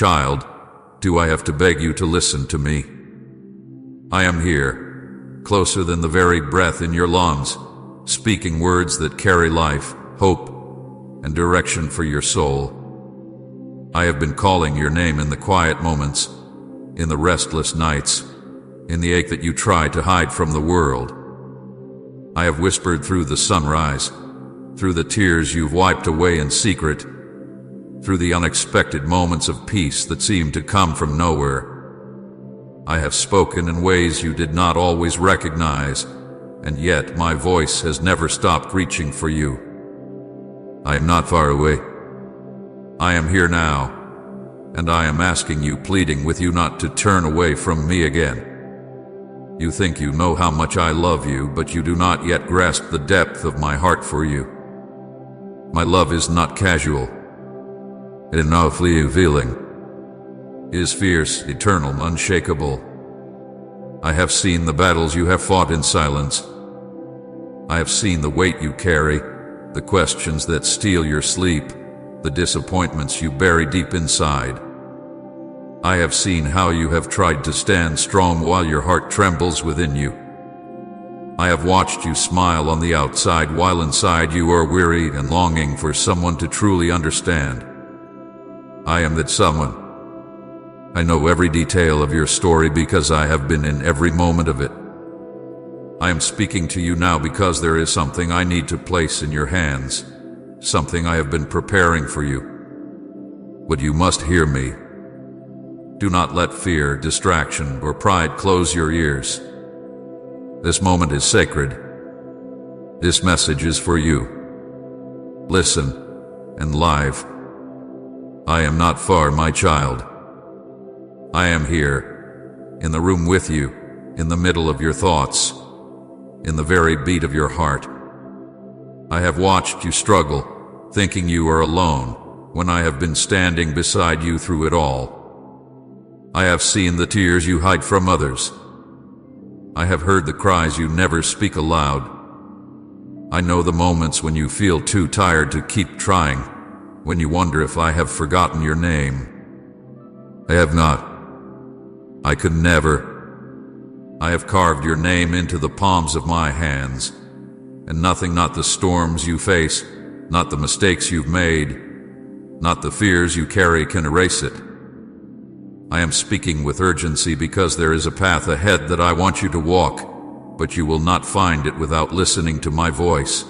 Child, do I have to beg you to listen to me? I am here, closer than the very breath in your lungs, speaking words that carry life, hope, and direction for your soul. I have been calling your name in the quiet moments, in the restless nights, in the ache that you try to hide from the world. I have whispered through the sunrise, through the tears you've wiped away in secret, through the unexpected moments of peace that seem to come from nowhere. I have spoken in ways you did not always recognize, and yet my voice has never stopped reaching for you. I am not far away. I am here now, and I am asking you, pleading with you not to turn away from me again. You think you know how much I love you, but you do not yet grasp the depth of my heart for you. My love is not casual. It is not fleeting feeling. It is fierce, eternal, unshakable. I have seen the battles you have fought in silence. I have seen the weight you carry, the questions that steal your sleep, the disappointments you bury deep inside. I have seen how you have tried to stand strong while your heart trembles within you. I have watched you smile on the outside while inside you are wearied and longing for someone to truly understand. I am that someone. I know every detail of your story because I have been in every moment of it. I am speaking to you now because there is something I need to place in your hands, something I have been preparing for you. But you must hear me. Do not let fear, distraction, or pride close your ears. This moment is sacred. This message is for you. Listen, and live. I am not far, my child. I am here, in the room with you, in the middle of your thoughts, in the very beat of your heart. I have watched you struggle, thinking you are alone, when I have been standing beside you through it all. I have seen the tears you hide from others. I have heard the cries you never speak aloud. I know the moments when you feel too tired to keep trying, when you wonder if I have forgotten your name. I have not. I could never. I have carved your name into the palms of my hands, and nothing, not the storms you face, not the mistakes you've made, not the fears you carry can erase it. I am speaking with urgency because there is a path ahead that I want you to walk, but you will not find it without listening to my voice.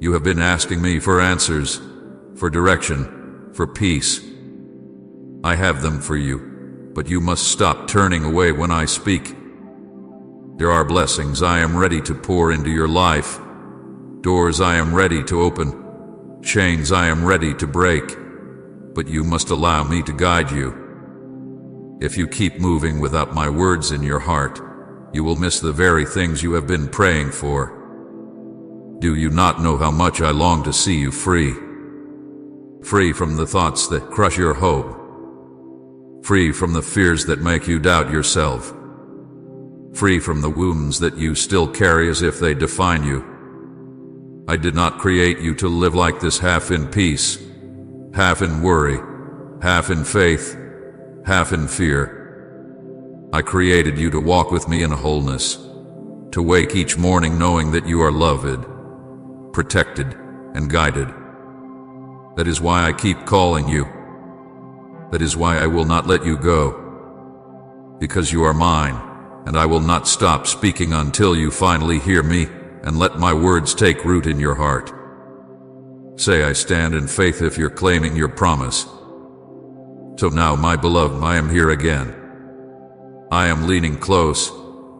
You have been asking me for answers, for direction, for peace. I have them for you, but you must stop turning away when I speak. There are blessings I am ready to pour into your life, doors I am ready to open, chains I am ready to break, but you must allow me to guide you. If you keep moving without my words in your heart, you will miss the very things you have been praying for. Do you not know how much I long to see you free? Free from the thoughts that crush your hope. Free from the fears that make you doubt yourself. Free from the wounds that you still carry as if they define you. I did not create you to live like this, half in peace, half in worry, half in faith, half in fear. I created you to walk with me in wholeness, to wake each morning knowing that you are loved, protected, and guided. That is why I keep calling you. That is why I will not let you go. Because you are mine, and I will not stop speaking until you finally hear me and let my words take root in your heart. Say I stand in faith if you're claiming your promise. So now, my beloved, I am here again. I am leaning close,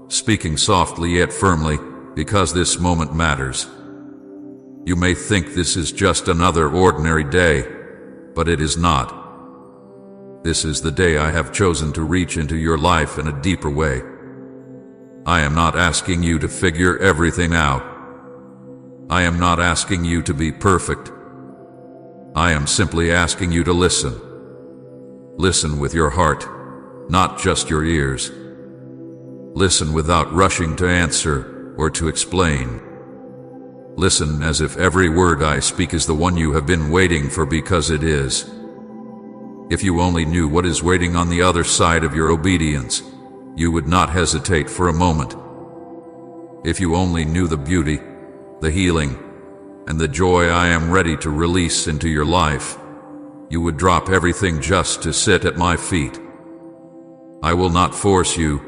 speaking softly yet firmly, because this moment matters. You may think this is just another ordinary day, but it is not. This is the day I have chosen to reach into your life in a deeper way. I am not asking you to figure everything out. I am not asking you to be perfect. I am simply asking you to listen. Listen with your heart, not just your ears. Listen without rushing to answer or to explain. Listen as if every word I speak is the one you have been waiting for, because it is. If you only knew what is waiting on the other side of your obedience, you would not hesitate for a moment. If you only knew the beauty, the healing, and the joy I am ready to release into your life, you would drop everything just to sit at my feet. I will not force you,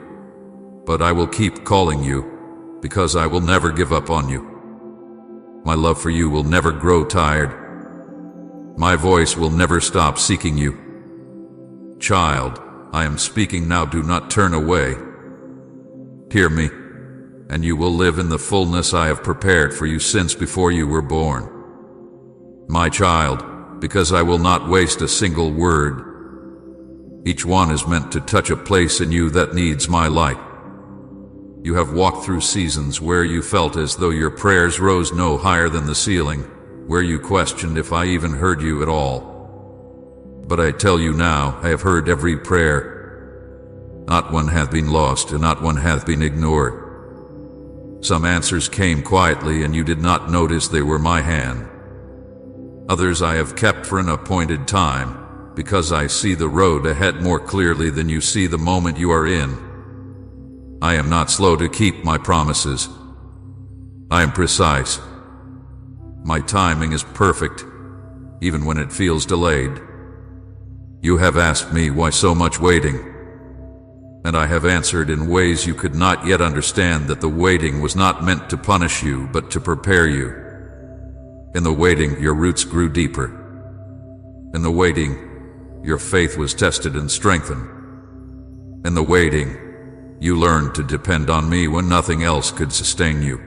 but I will keep calling you, because I will never give up on you. My love for you will never grow tired. My voice will never stop seeking you. Child, I am speaking now, do not turn away. Hear me, and you will live in the fullness I have prepared for you since before you were born. My child, because I will not waste a single word. Each one is meant to touch a place in you that needs my light. You have walked through seasons where you felt as though your prayers rose no higher than the ceiling, where you questioned if I even heard you at all. But I tell you now, I have heard every prayer. Not one hath been lost, and not one hath been ignored. Some answers came quietly, and you did not notice they were my hand. Others I have kept for an appointed time, because I see the road ahead more clearly than you see the moment you are in. I am not slow to keep my promises. I am precise. My timing is perfect, even when it feels delayed. You have asked me why so much waiting, and I have answered in ways you could not yet understand that the waiting was not meant to punish you, but to prepare you. In the waiting, your roots grew deeper. In the waiting, your faith was tested and strengthened. In the waiting, you learned to depend on me when nothing else could sustain you.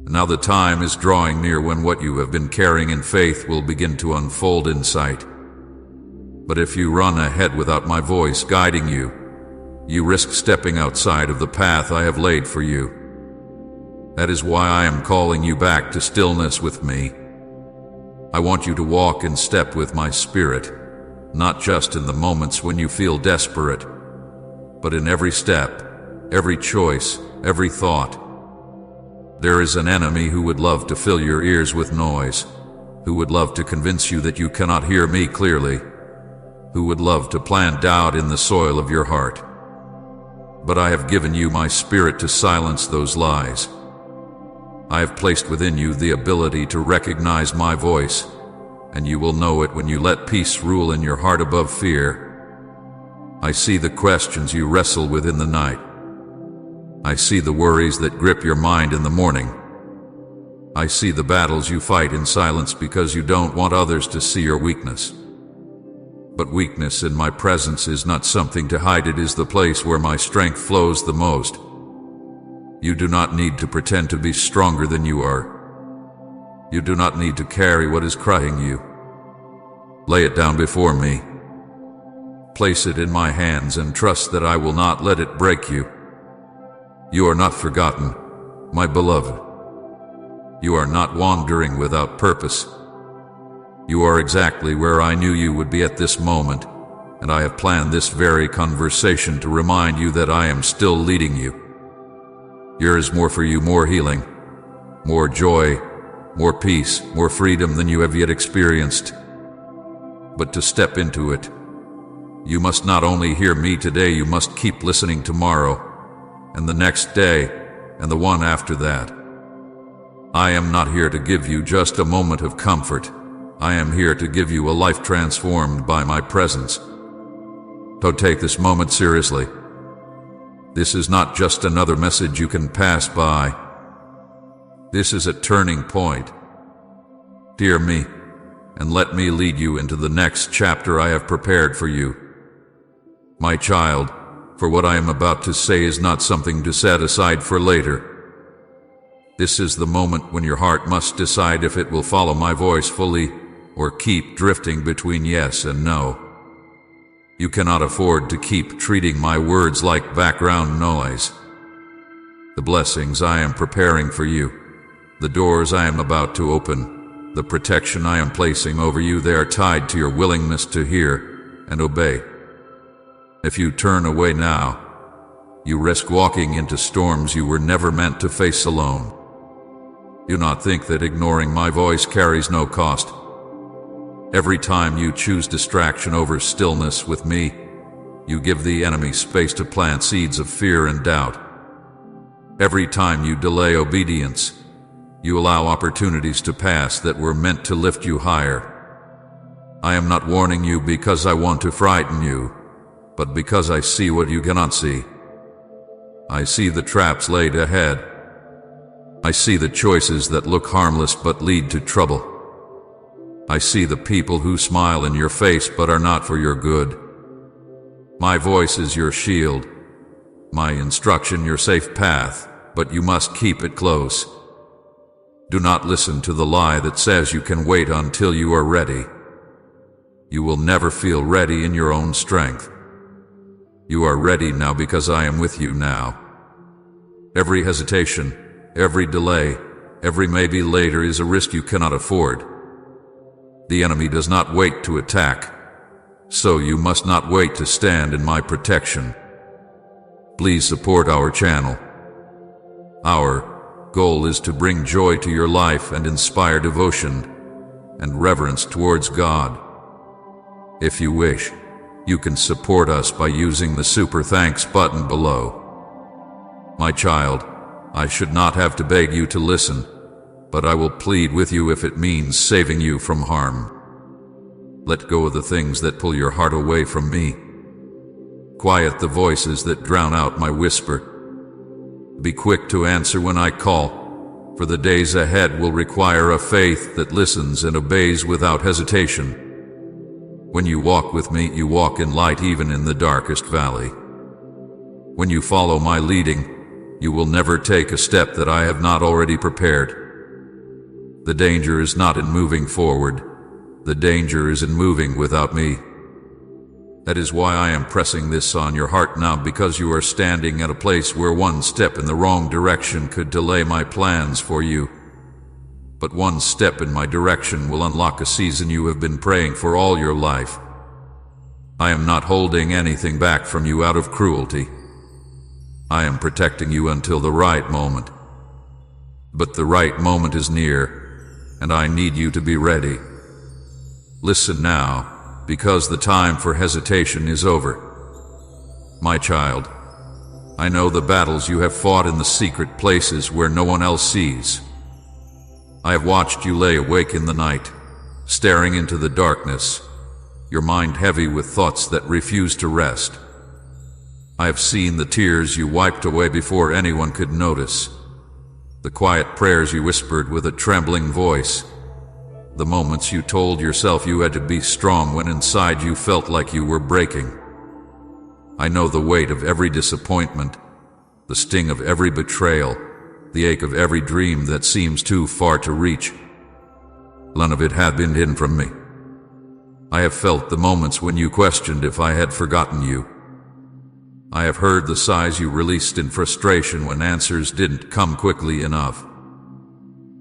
Now the time is drawing near when what you have been carrying in faith will begin to unfold in sight. But if you run ahead without my voice guiding you, you risk stepping outside of the path I have laid for you. That is why I am calling you back to stillness with me. I want you to walk in step with my spirit, not just in the moments when you feel desperate, but in every step, every choice, every thought. There is an enemy who would love to fill your ears with noise, who would love to convince you that you cannot hear me clearly, who would love to plant doubt in the soil of your heart. But I have given you my spirit to silence those lies. I have placed within you the ability to recognize my voice, and you will know it when you let peace rule in your heart above fear. I see the questions you wrestle with in the night. I see the worries that grip your mind in the morning. I see the battles you fight in silence because you don't want others to see your weakness. But weakness in my presence is not something to hide. It is the place where my strength flows the most. You do not need to pretend to be stronger than you are. You do not need to carry what is crushing you. Lay it down before me. Place it in my hands and trust that I will not let it break you. You are not forgotten, my beloved. You are not wandering without purpose. You are exactly where I knew you would be at this moment, and I have planned this very conversation to remind you that I am still leading you. There is more for you, more healing, more joy, more peace, more freedom than you have yet experienced. But to step into it, you must not only hear me today, you must keep listening tomorrow, and the next day, and the one after that. I am not here to give you just a moment of comfort. I am here to give you a life transformed by my presence. So take this moment seriously. This is not just another message you can pass by. This is a turning point. Hear me, and let me lead you into the next chapter I have prepared for you. My child, for what I am about to say is not something to set aside for later. This is the moment when your heart must decide if it will follow my voice fully or keep drifting between yes and no. You cannot afford to keep treating my words like background noise. The blessings I am preparing for you, the doors I am about to open, the protection I am placing over you, they are tied to your willingness to hear and obey. If you turn away now, you risk walking into storms you were never meant to face alone. Do not think that ignoring my voice carries no cost. Every time you choose distraction over stillness with me, you give the enemy space to plant seeds of fear and doubt. Every time you delay obedience, you allow opportunities to pass that were meant to lift you higher. I am not warning you because I want to frighten you, but because I see what you cannot see. I see the traps laid ahead. I see the choices that look harmless but lead to trouble. I see the people who smile in your face but are not for your good. My voice is your shield, my instruction your safe path, but you must keep it close. Do not listen to the lie that says you can wait until you are ready. You will never feel ready in your own strength. You are ready now because I am with you now. Every hesitation, every delay, every maybe later is a risk you cannot afford. The enemy does not wait to attack, so you must not wait to stand in my protection. Please support our channel. Our goal is to bring joy to your life and inspire devotion and reverence towards God. If you wish, you can support us by using the Super Thanks button below. My child, I should not have to beg you to listen, but I will plead with you if it means saving you from harm. Let go of the things that pull your heart away from me. Quiet the voices that drown out my whisper. Be quick to answer when I call, for the days ahead will require a faith that listens and obeys without hesitation. When you walk with me, you walk in light even in the darkest valley. When you follow my leading, you will never take a step that I have not already prepared. The danger is not in moving forward. The danger is in moving without me. That is why I am pressing this on your heart now, because you are standing at a place where one step in the wrong direction could delay my plans for you. But one step in my direction will unlock a season you have been praying for all your life. I am not holding anything back from you out of cruelty. I am protecting you until the right moment. But the right moment is near, and I need you to be ready. Listen now, because the time for hesitation is over. My child, I know the battles you have fought in the secret places where no one else sees. I have watched you lay awake in the night, staring into the darkness, your mind heavy with thoughts that refuse to rest. I have seen the tears you wiped away before anyone could notice, the quiet prayers you whispered with a trembling voice, the moments you told yourself you had to be strong when inside you felt like you were breaking. I know the weight of every disappointment, the sting of every betrayal, the ache of every dream that seems too far to reach. None of it had been hidden from me. I have felt the moments when you questioned if I had forgotten you. I have heard the sighs you released in frustration when answers didn't come quickly enough.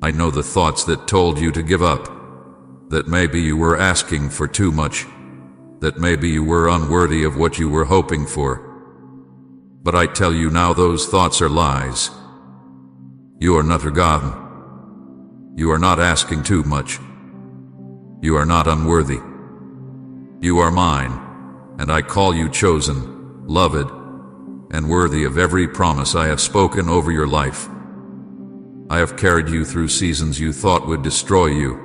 I know the thoughts that told you to give up, that maybe you were asking for too much, that maybe you were unworthy of what you were hoping for. But I tell you now, those thoughts are lies. You are not forgotten. You are not asking too much. You are not unworthy. You are mine, and I call you chosen, loved, and worthy of every promise I have spoken over your life. I have carried you through seasons you thought would destroy you.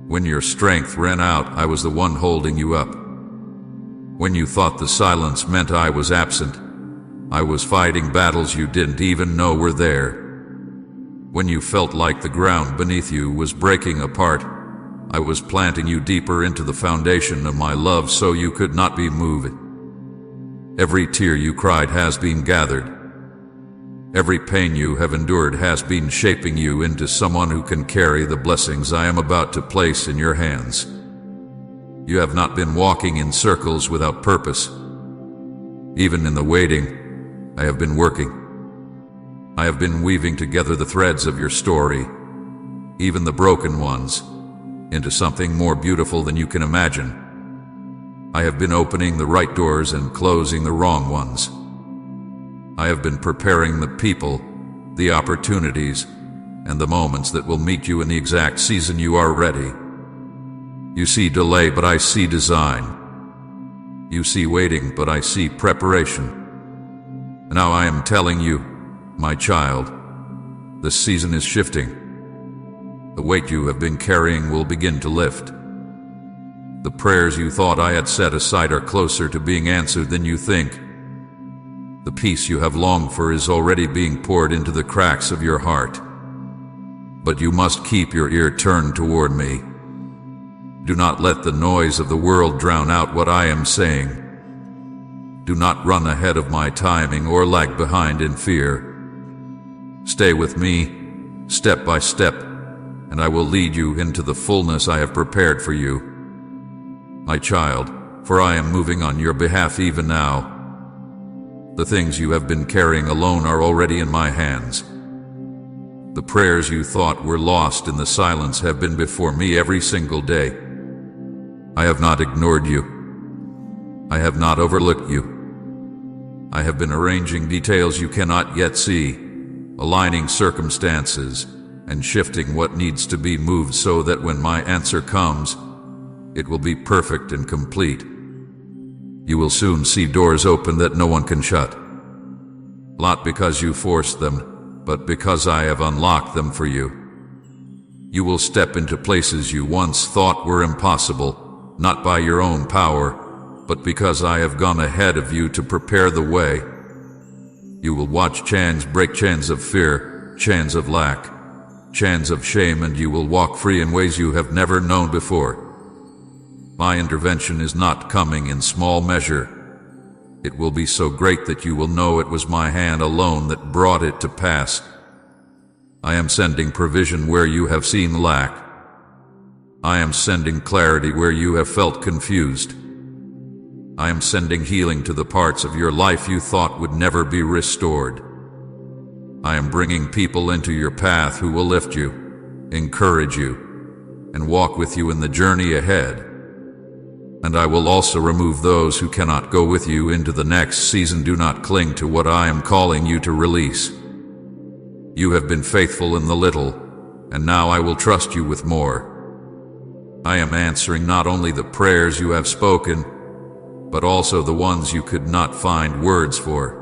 When your strength ran out, I was the one holding you up. When you thought the silence meant I was absent, I was fighting battles you didn't even know were there. When you felt like the ground beneath you was breaking apart, I was planting you deeper into the foundation of my love so you could not be moved. Every tear you cried has been gathered. Every pain you have endured has been shaping you into someone who can carry the blessings I am about to place in your hands. You have not been walking in circles without purpose. Even in the waiting, I have been working. I have been weaving together the threads of your story, even the broken ones, into something more beautiful than you can imagine. I have been opening the right doors and closing the wrong ones. I have been preparing the people, the opportunities, and the moments that will meet you in the exact season you are ready. You see delay, but I see design. You see waiting, but I see preparation. And now I am telling you, my child, the season is shifting. The weight you have been carrying will begin to lift. The prayers you thought I had set aside are closer to being answered than you think. The peace you have longed for is already being poured into the cracks of your heart. But you must keep your ear turned toward me. Do not let the noise of the world drown out what I am saying. Do not run ahead of my timing or lag behind in fear. Stay with me, step by step, and I will lead you into the fullness I have prepared for you. My child, for I am moving on your behalf even now. The things you have been carrying alone are already in my hands. The prayers you thought were lost in the silence have been before me every single day. I have not ignored you. I have not overlooked you. I have been arranging details you cannot yet see, aligning circumstances, and shifting what needs to be moved so that when my answer comes, it will be perfect and complete. You will soon see doors open that no one can shut. Not because you forced them, but because I have unlocked them for you. You will step into places you once thought were impossible, not by your own power, but because I have gone ahead of you to prepare the way. You will watch chains break, chains of fear, chains of lack, chains of shame, and you will walk free in ways you have never known before. My intervention is not coming in small measure. It will be so great that you will know it was my hand alone that brought it to pass. I am sending provision where you have seen lack. I am sending clarity where you have felt confused. I am sending healing to the parts of your life you thought would never be restored. I am bringing people into your path who will lift you, encourage you, and walk with you in the journey ahead. And I will also remove those who cannot go with you into the next season. Do not cling to what I am calling you to release. You have been faithful in the little, and now I will trust you with more. I am answering not only the prayers you have spoken, but also the ones you could not find words for.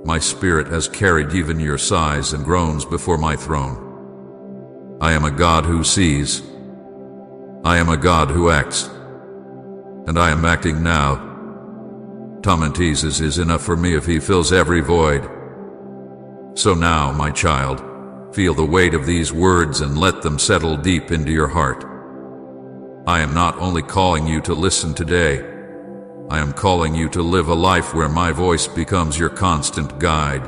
My spirit has carried even your sighs and groans before my throne. I am a God who sees. I am a God who acts. And I am acting now. Tomantesis is enough for me if he fills every void. So now, my child, feel the weight of these words and let them settle deep into your heart. I am not only calling you to listen today, I am calling you to live a life where my voice becomes your constant guide.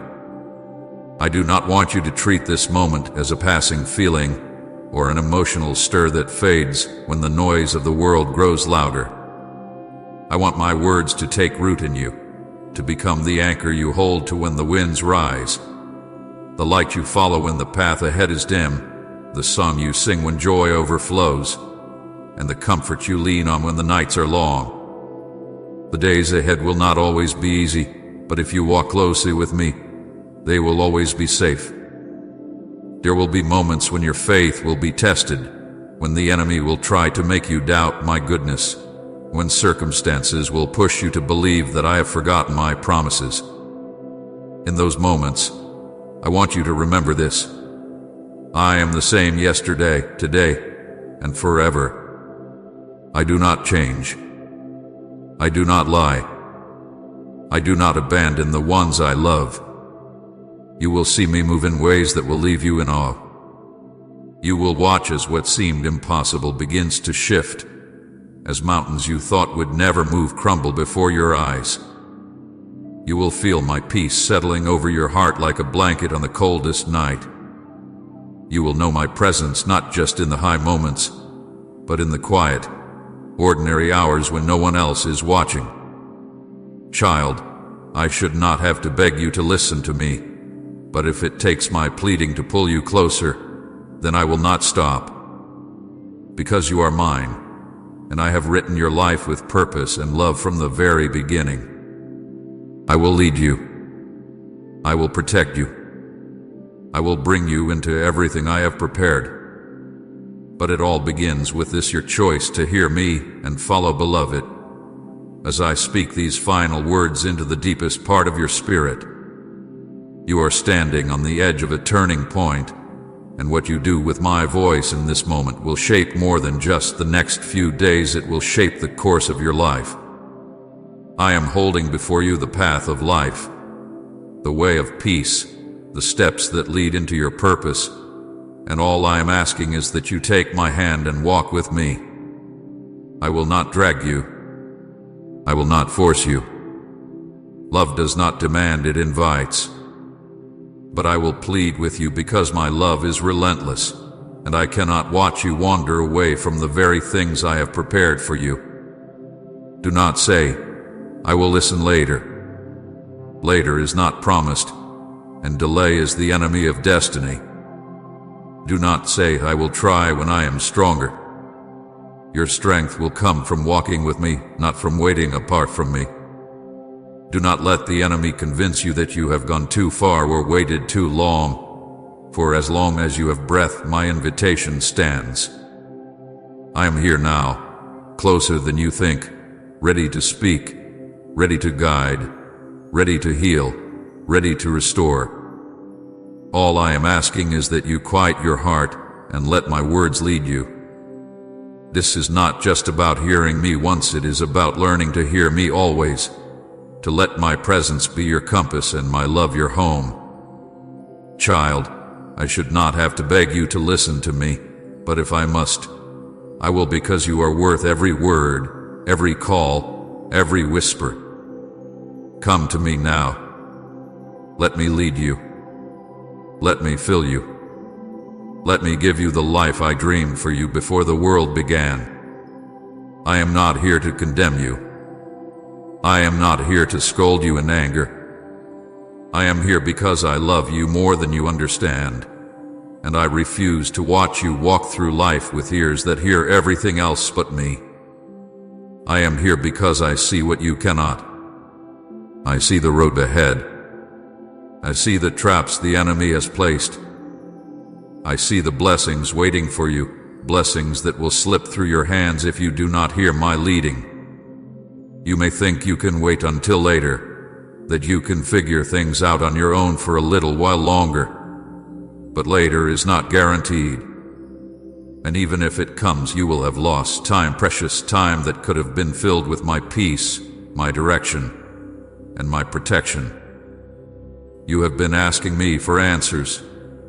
I do not want you to treat this moment as a passing feeling or an emotional stir that fades when the noise of the world grows louder. I want my words to take root in you, to become the anchor you hold to when the winds rise, the light you follow when the path ahead is dim, the song you sing when joy overflows, and the comfort you lean on when the nights are long. The days ahead will not always be easy, but if you walk closely with me, they will always be safe. There will be moments when your faith will be tested, when the enemy will try to make you doubt my goodness, when circumstances will push you to believe that I have forgotten my promises. In those moments, I want you to remember this. I am the same yesterday, today, and forever. I do not change. I do not lie. I do not abandon the ones I love. You will see me move in ways that will leave you in awe. You will watch as what seemed impossible begins to shift, as mountains you thought would never move crumble before your eyes. You will feel my peace settling over your heart like a blanket on the coldest night. You will know my presence not just in the high moments, but in the quiet, ordinary hours when no one else is watching. Child, I should not have to beg you to listen to me, but if it takes my pleading to pull you closer, then I will not stop. Because you are mine, and I have written your life with purpose and love from the very beginning. I will lead you. I will protect you. I will bring you into everything I have prepared. But it all begins with this your choice to hear me and follow beloved. As I speak these final words into the deepest part of your spirit, you are standing on the edge of a turning point, and what you do with my voice in this moment will shape more than just the next few days. It will shape the course of your life. I am holding before you the path of life, the way of peace, the steps that lead into your purpose, and all I am asking is that you take my hand and walk with me. I will not drag you. I will not force you. Love does not demand, it invites. But I will plead with you because my love is relentless, and I cannot watch you wander away from the very things I have prepared for you. Do not say, I will listen later. Later is not promised, and delay is the enemy of destiny. Do not say, I will try when I am stronger. Your strength will come from walking with me, not from waiting apart from me. Do not let the enemy convince you that you have gone too far or waited too long, for as long as you have breath, my invitation stands. I am here now, closer than you think, ready to speak, ready to guide, ready to heal, ready to restore. All I am asking is that you quiet your heart and let my words lead you. This is not just about hearing me once, it is about learning to hear me always, to let my presence be your compass and my love your home. Child, I should not have to beg you to listen to me, but if I must, I will, because you are worth every word, every call, every whisper. Come to me now. Let me lead you. Let me fill you. Let me give you the life I dreamed for you before the world began. I am not here to condemn you. I am not here to scold you in anger. I am here because I love you more than you understand, and I refuse to watch you walk through life with ears that hear everything else but me. I am here because I see what you cannot. I see the road ahead. I see the traps the enemy has placed. I see the blessings waiting for you, blessings that will slip through your hands if you do not hear my leading. You may think you can wait until later, that you can figure things out on your own for a little while longer. But later is not guaranteed. And even if it comes, you will have lost time, precious time that could have been filled with my peace, my direction, and my protection. You have been asking me for answers,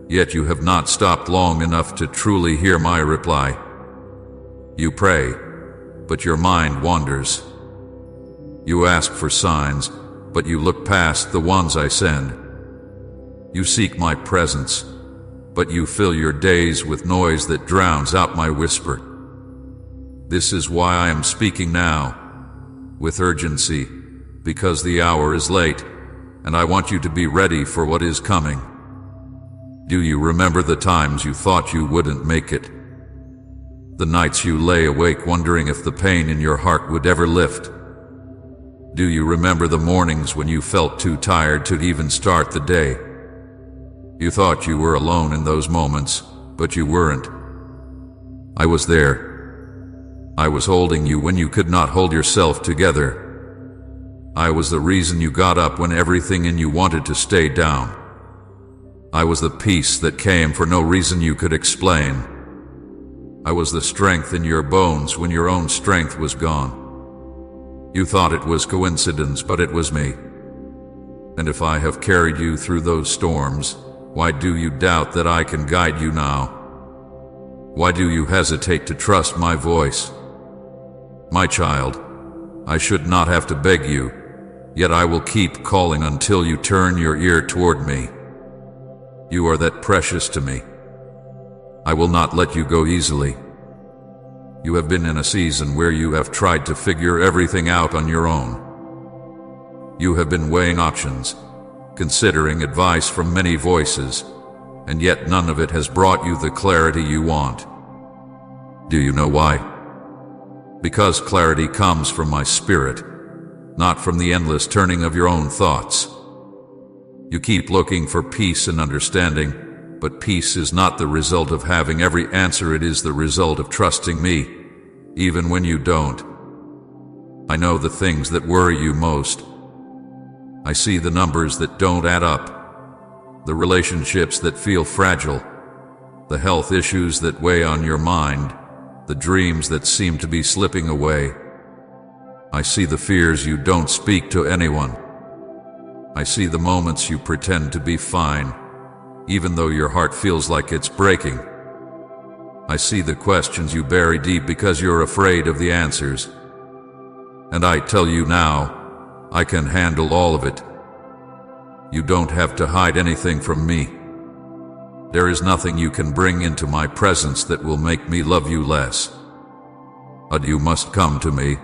yet you have not stopped long enough to truly hear my reply. You pray, but your mind wanders. You ask for signs, but you look past the ones I send. You seek my presence, but you fill your days with noise that drowns out my whisper. This is why I am speaking now, with urgency, because the hour is late, and I want you to be ready for what is coming. Do you remember the times you thought you wouldn't make it? The nights you lay awake wondering if the pain in your heart would ever lift? Do you remember the mornings when you felt too tired to even start the day? You thought you were alone in those moments, but you weren't. I was there. I was holding you when you could not hold yourself together. I was the reason you got up when everything in you wanted to stay down. I was the peace that came for no reason you could explain. I was the strength in your bones when your own strength was gone. You thought it was coincidence, but it was me. And if I have carried you through those storms, why do you doubt that I can guide you now? Why do you hesitate to trust my voice? My child, I should not have to beg you, yet I will keep calling until you turn your ear toward me. You are that precious to me. I will not let you go easily. You have been in a season where you have tried to figure everything out on your own. You have been weighing options, considering advice from many voices, and yet none of it has brought you the clarity you want. Do you know why? Because clarity comes from my spirit, not from the endless turning of your own thoughts. You keep looking for peace and understanding, but peace is not the result of having every answer, it is the result of trusting me, even when you don't. I know the things that worry you most. I see the numbers that don't add up, the relationships that feel fragile, the health issues that weigh on your mind, the dreams that seem to be slipping away. I see the fears you don't speak to anyone. I see the moments you pretend to be fine, even though your heart feels like it's breaking. I see the questions you bury deep because you're afraid of the answers. And I tell you now, I can handle all of it. You don't have to hide anything from me. There is nothing you can bring into my presence that will make me love you less. But you must come to me.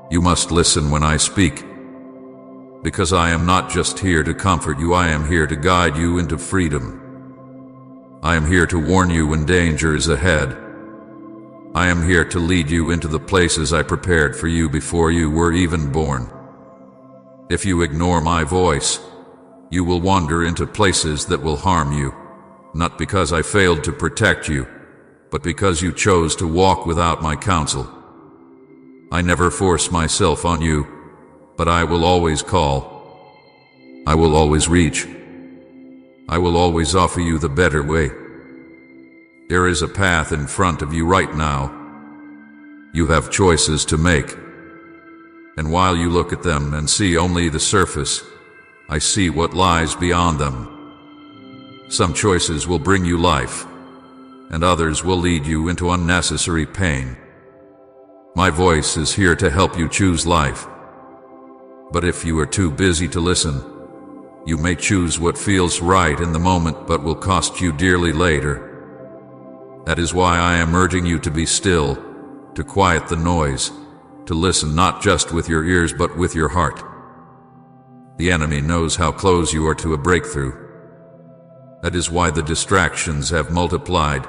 You must listen when I speak. Because I am not just here to comfort you, I am here to guide you into freedom. I am here to warn you when danger is ahead. I am here to lead you into the places I prepared for you before you were even born. If you ignore my voice, you will wander into places that will harm you, not because I failed to protect you, but because you chose to walk without my counsel. I never force myself on you, but I will always call. I will always reach. I will always offer you the better way. There is a path in front of you right now. You have choices to make. And while you look at them and see only the surface, I see what lies beyond them. Some choices will bring you life, and others will lead you into unnecessary pain. My voice is here to help you choose life. But if you are too busy to listen, you may choose what feels right in the moment but will cost you dearly later. That is why I am urging you to be still, to quiet the noise, to listen not just with your ears but with your heart. The enemy knows how close you are to a breakthrough. That is why the distractions have multiplied.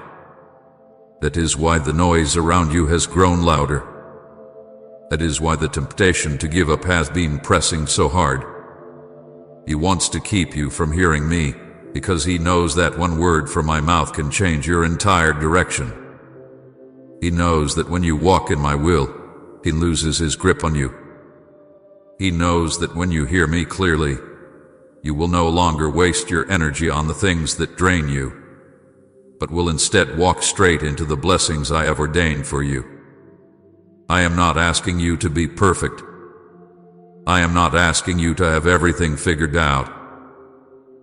That is why the noise around you has grown louder. That is why the temptation to give up has been pressing so hard. He wants to keep you from hearing me, because he knows that one word from my mouth can change your entire direction. He knows that when you walk in my will, he loses his grip on you. He knows that when you hear me clearly, you will no longer waste your energy on the things that drain you, but will instead walk straight into the blessings I have ordained for you. I am not asking you to be perfect. I am not asking you to have everything figured out.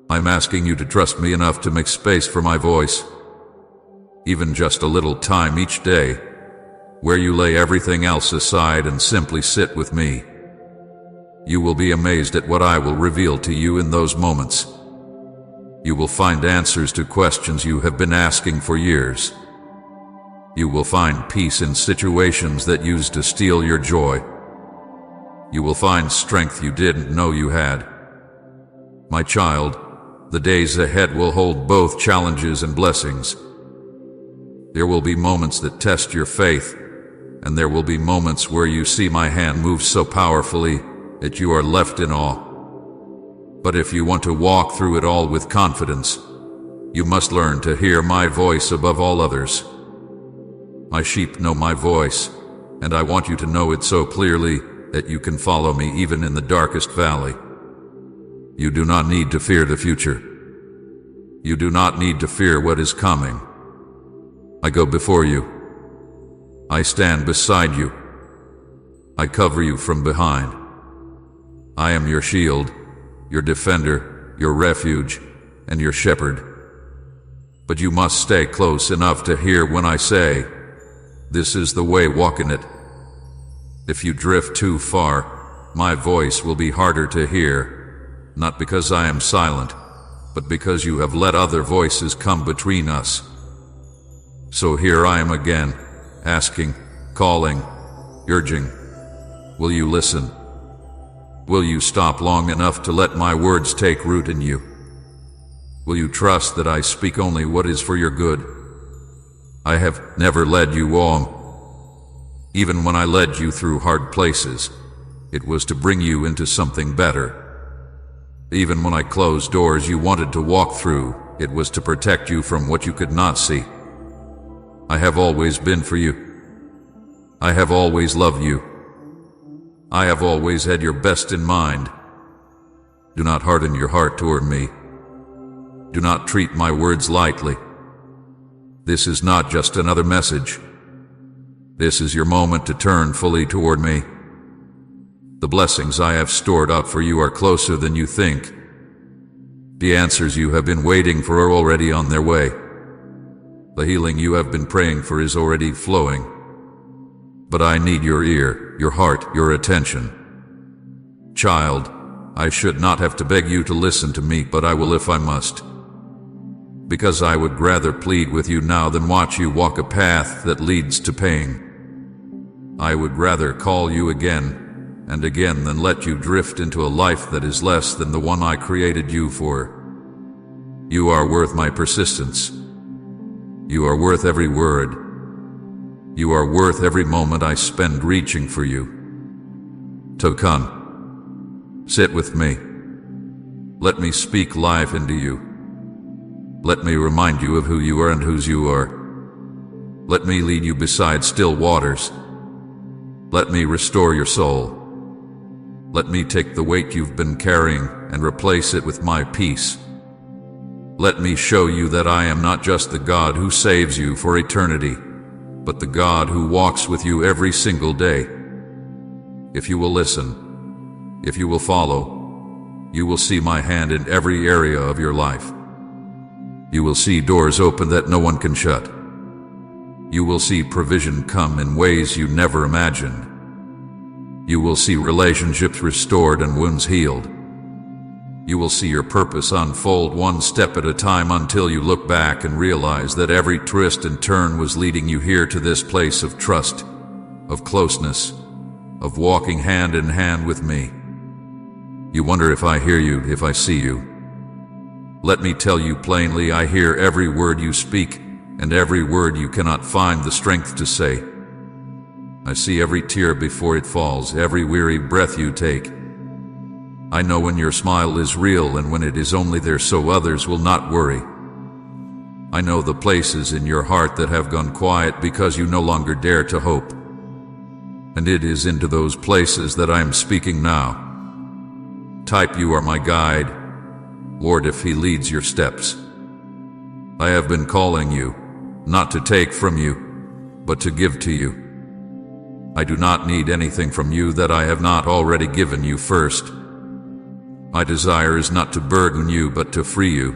I'm asking you to trust me enough to make space for my voice. Even just a little time each day, where you lay everything else aside and simply sit with me. You will be amazed at what I will reveal to you in those moments. You will find answers to questions you have been asking for years. You will find peace in situations that used to steal your joy. You will find strength you didn't know you had. My child, the days ahead will hold both challenges and blessings. There will be moments that test your faith, and there will be moments where you see my hand move so powerfully that you are left in awe. But if you want to walk through it all with confidence, you must learn to hear my voice above all others. My sheep know my voice, and I want you to know it so clearly that you can follow me even in the darkest valley. You do not need to fear the future. You do not need to fear what is coming. I go before you. I stand beside you. I cover you from behind. I am your shield, your defender, your refuge, and your shepherd. But you must stay close enough to hear when I say, "This is the way, walk in it." If you drift too far, my voice will be harder to hear, not because I am silent, but because you have let other voices come between us. So here I am again, asking, calling, urging. Will you listen? Will you stop long enough to let my words take root in you? Will you trust that I speak only what is for your good? I have never led you wrong. Even when I led you through hard places, it was to bring you into something better. Even when I closed doors you wanted to walk through, It was to protect you from what you could not see. I have always been for you. I have always loved you. I have always had your best in mind. Do not harden your heart toward me. Do not treat my words lightly. This is not just another message. This is your moment to turn fully toward me. The blessings I have stored up for you are closer than you think. The answers you have been waiting for are already on their way. The healing you have been praying for is already flowing. But I need your ear, your heart, your attention. Child, I should not have to beg you to listen to me, but I will if I must. Because I would rather plead with you now than watch you walk a path that leads to pain. I would rather call you again and again than let you drift into a life that is less than the one I created you for. You are worth my persistence. You are worth every word. You are worth every moment I spend reaching for you. So come, sit with me. Let me speak life into you. Let me remind you of who you are and whose you are. Let me lead you beside still waters. Let me restore your soul. Let me take the weight you've been carrying and replace it with my peace. Let me show you that I am not just the God who saves you for eternity, but the God who walks with you every single day. If you will listen, if you will follow, you will see my hand in every area of your life. You will see doors open that no one can shut. You will see provision come in ways you never imagined. You will see relationships restored and wounds healed. You will see your purpose unfold one step at a time until you look back and realize that every twist and turn was leading you here to this place of trust, of closeness, of walking hand in hand with me. You wonder if I hear you, if I see you. Let me tell you plainly, I hear every word you speak and every word you cannot find the strength to say. I see every tear before it falls, every weary breath you take. I know when your smile is real and when it is only there so others will not worry. I know the places in your heart that have gone quiet because you no longer dare to hope. And it is into those places that I am speaking now. Type, you are my guide, Lord, if He leads your steps. I have been calling you, not to take from you, but to give to you. I do not need anything from you that I have not already given you first. My desire is not to burden you, but to free you.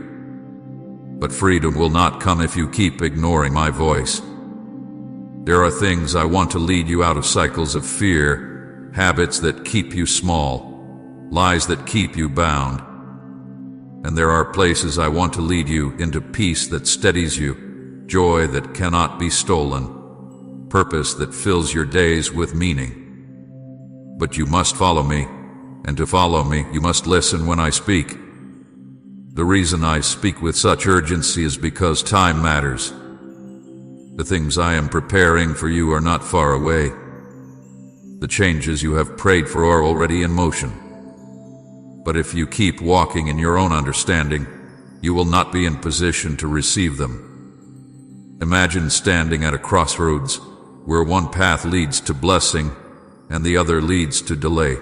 But freedom will not come if you keep ignoring my voice. There are things I want to lead you out of, cycles of fear, habits that keep you small, lies that keep you bound. And there are places I want to lead you into, peace that steadies you, joy that cannot be stolen, purpose that fills your days with meaning. But you must follow me, and to follow me, you must listen when I speak. The reason I speak with such urgency is because time matters. The things I am preparing for you are not far away. The changes you have prayed for are already in motion. But if you keep walking in your own understanding, you will not be in position to receive them. Imagine standing at a crossroads where one path leads to blessing and the other leads to delay.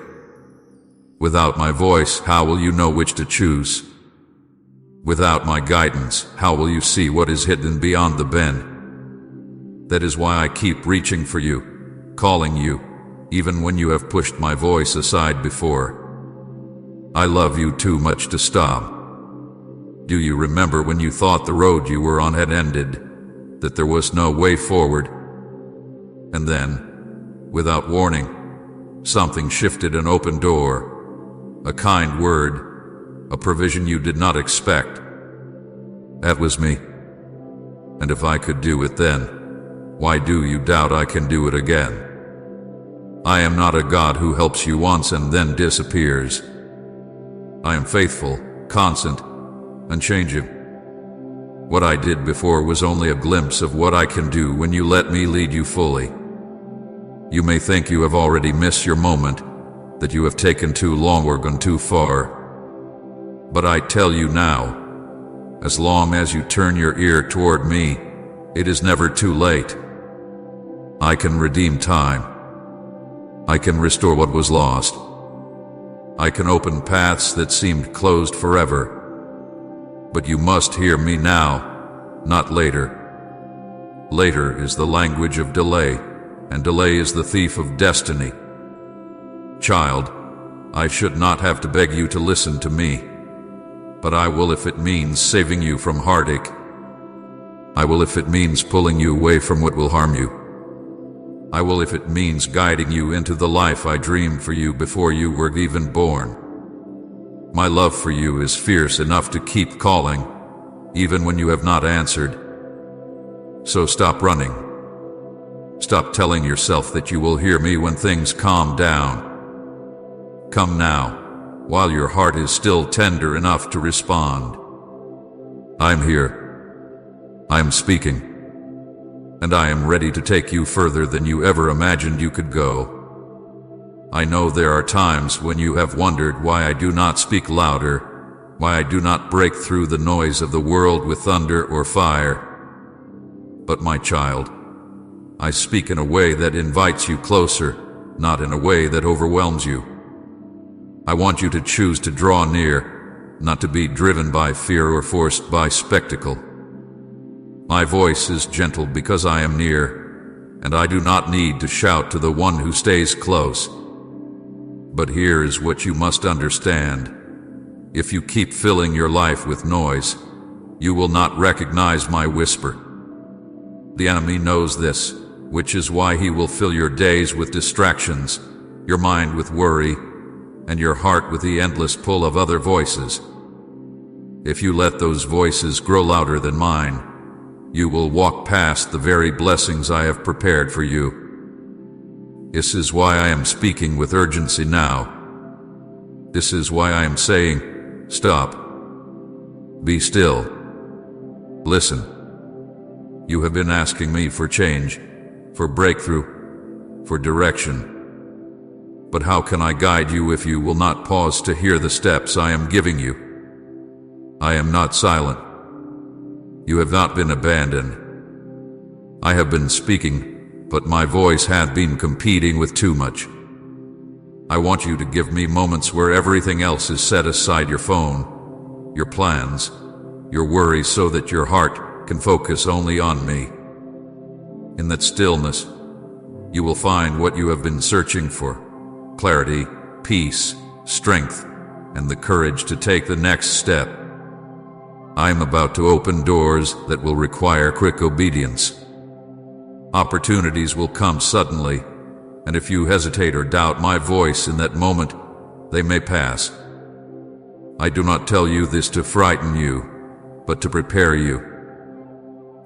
Without my voice, how will you know which to choose? Without my guidance, how will you see what is hidden beyond the bend? That is why I keep reaching for you, calling you, even when you have pushed my voice aside before. I love you too much to stop. Do you remember when you thought the road you were on had ended, that there was no way forward? And then, without warning, something shifted, an open door, a kind word, a provision you did not expect. That was me. And if I could do it then, why do you doubt I can do it again? I am not a God who helps you once and then disappears. I am faithful, constant, unchanging. What I did before was only a glimpse of what I can do when you let me lead you fully. You may think you have already missed your moment, that you have taken too long or gone too far. But I tell you now, As long as you turn your ear toward me, it is never too late. I can redeem time. I can restore what was lost. I can open paths that seemed closed forever. But you must hear me now, not later. Later is the language of delay, and delay is the thief of destiny. Child, I should not have to beg you to listen to me, but I will if it means saving you from heartache. I will if it means pulling you away from what will harm you. I will if it means guiding you into the life I dreamed for you before you were even born. My love for you is fierce enough to keep calling, even when you have not answered. So stop running. Stop telling yourself that you will hear me when things calm down. Come now, while your heart is still tender enough to respond. I'm here. I am speaking. And I am ready to take you further than you ever imagined you could go. I know there are times when you have wondered why I do not speak louder, why I do not break through the noise of the world with thunder or fire. But my child, I speak in a way that invites you closer, not in a way that overwhelms you. I want you to choose to draw near, not to be driven by fear or forced by spectacle. My voice is gentle because I am near, and I do not need to shout to the one who stays close. But here is what you must understand. If you keep filling your life with noise, you will not recognize my whisper. The enemy knows this, which is why he will fill your days with distractions, your mind with worry, and your heart with the endless pull of other voices. If you let those voices grow louder than mine, you will walk past the very blessings I have prepared for you. This is why I am speaking with urgency now. This is why I am saying, stop. Be still. Listen. You have been asking me for change, for breakthrough, for direction. But how can I guide you if you will not pause to hear the steps I am giving you? I am not silent. You have not been abandoned. I have been speaking, but my voice had been competing with too much. I want you to give me moments where everything else is set aside, your phone, your plans, your worries, so that your heart can focus only on me. In that stillness, you will find what you have been searching for: clarity, peace, strength, and the courage to take the next step. I am about to open doors that will require quick obedience. Opportunities will come suddenly, and if you hesitate or doubt my voice in that moment, they may pass. I do not tell you this to frighten you, but to prepare you.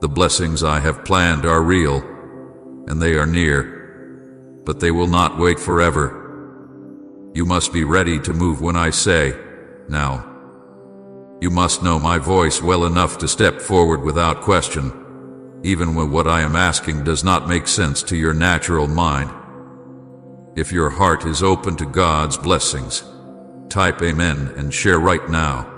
The blessings I have planned are real, and they are near, but they will not wait forever. You must be ready to move when I say, now. You must know my voice well enough to step forward without question, even when what I am asking does not make sense to your natural mind. If your heart is open to God's blessings, type Amen and share right now.